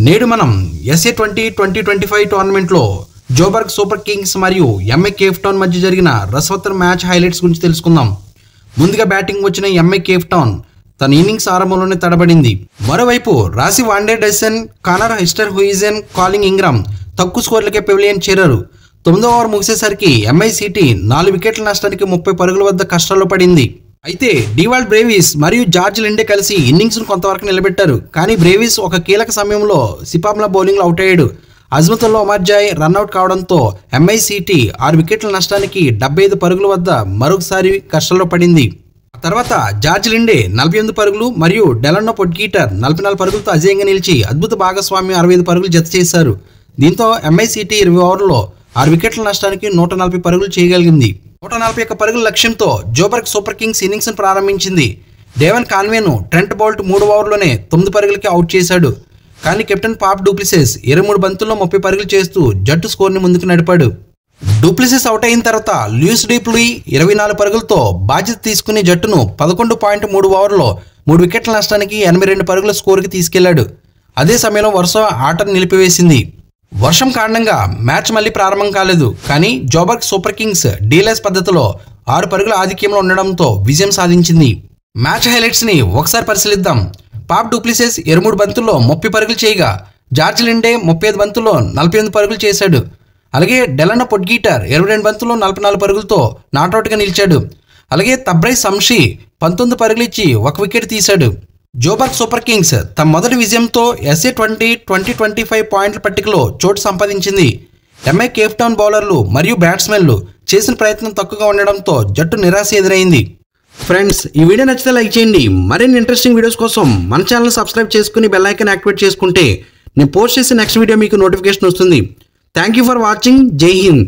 నేడు మనం SA20 2025 టోర్నమెంట్లో జోబర్గ్ సూపర్ కింగ్స్ మరియు ఎంఐ కేప్ టౌన్ మధ్య జరిగిన రసవత్తర మ్యాచ్ హైలైట్స్ గురించి తెలుసుకుందాం. ముందుగా బ్యాటింగ్ వచ్చిన ఎంఐ కేప్ టౌన్ తన ఇన్నింగ్స్ ఆరంభంలోనే తడబడింది. మరోవైపు రాసి వాండే డెసెన్, కానర్ హెస్టర్ హుయిజెన్, కాలింగ్ ఇంగ్రామ్ తక్కువ స్కోర్లకే పెవిలియన్ చేరారు. 9వ ఓవర్ ముగిసేసరికి ఎంఐ సిటీ 4 వికెట్ల నష్టానికి 30 పరుగుల వద్ద కష్టాల్లో పడింది. అయితే డివాల్డ్ బ్రేవిస్ మరియు జార్జ్ లిండే కలిసి ఇన్నింగ్స్ను కొంతవరకు నిలబెట్టారు. కానీ బ్రేవిస్ ఒక కీలక సమయంలో సిపామ్లా బౌలింగ్లో అవుట్ అయ్యాడు. అజ్మతుల్లా ఉమర్జాయ్ రన్అట్ కావడంతో ఎంఐ సిటీ 6 వికెట్ల నష్టానికి 75 పరుగుల వద్ద మరొకసారి కష్టాల్లో పడింది. తర్వాత జార్జ్ లిండే 48 పరుగులు మరియు డెలన్నో పొడ్గీటర్ 44 పరుగులతో అజేయంగా నిలిచి అద్భుత భాగస్వామ్యం 65 పరుగులు జత చేశారు. దీంతో ఎంఐ సిటీ 20 ఓవర్లలో 6 వికెట్ల నష్టానికి 140 పరుగులు చేయగలిగింది. 141 పరుగుల లక్ష్యంతో జోబర్గ్ సూపర్ కింగ్స్ ఇన్నింగ్స్ ప్రారంభించింది. డేవన్ కాన్వేను ట్రెంట్ బౌల్ట్ 3వ ఓవర్లోనే 9 పరుగులకి అవుట్ చేశాడు. కానీ కెప్టెన్ పాప్ డూప్లిసిస్ 23 బంతుల్లో 30 పరుగులు చేస్తూ జట్టు స్కోర్ని ముందుకు నడిపాడు. డూప్లిసిస్ అవుట్ అయిన తర్వాత లూయిస్ డి ప్లూయి 24 పరుగులతో బాధ్యత తీసుకుని జట్టును 11.3 ఓవర్లో 3 వికెట్ల నష్టానికి 82 పరుగుల స్కోర్కి తీసుకెళ్లాడు. అదే సమయంలో వర్షం ఆటను నిలిపివేసింది. వర్షం కారణంగా మ్యాచ్ మళ్ళీ ప్రారంభం కాలేదు. కానీ జోబర్గ్ సూపర్ కింగ్స్ డీలెస్ పద్ధతిలో 6 పరుగుల ఆధిక్యంలో ఉండడంతో విజయం సాధించింది. మ్యాచ్ హైలైట్స్ని ఒకసారి పరిశీలిద్దాం. పాప్ డూప్లిసిస్ 23 బంతుల్లో 30 పరుగులు చేయగా జార్జ్ లిండే 35 బంతుల్లో 48 పరుగులు చేశాడు. అలాగే డెలన్నో పొడ్గీటర్ 22 బంతుల్లో 44 పరుగులతో నాట్అవుట్గా నిలిచాడు. అలాగే తబ్రై సంషి 19 పరుగులు ఇచ్చి 1 వికెట్ తీశాడు. జోబర్గ్ సూపర్ కింగ్స్ తమ మొదటి విజయంతో SA20 2025 పాయింట్ల పట్టికలో చోటు సంపాదించింది. ఎంఐ కేప్ టౌన్ బౌలర్లు మరియు బ్యాట్స్మెన్లు చేసిన ప్రయత్నం తక్కువగా ఉండడంతో జట్టు నిరాశ ఎదురైంది. ఫ్రెండ్స్, ఈ వీడియో నచ్చితే లైక్ చేయండి. మరిన్ని ఇంట్రెస్టింగ్ వీడియోస్ కోసం మన ఛానల్ సబ్స్క్రైబ్ చేసుకుని బెల్ ఐకాన్ యాక్టివేట్ చేసుకుంటే నేను పోస్ట్ చేసే నెక్స్ట్ వీడియో మీకు నోటిఫికేషన్ వస్తుంది. Thank you for watching. జై హింద్.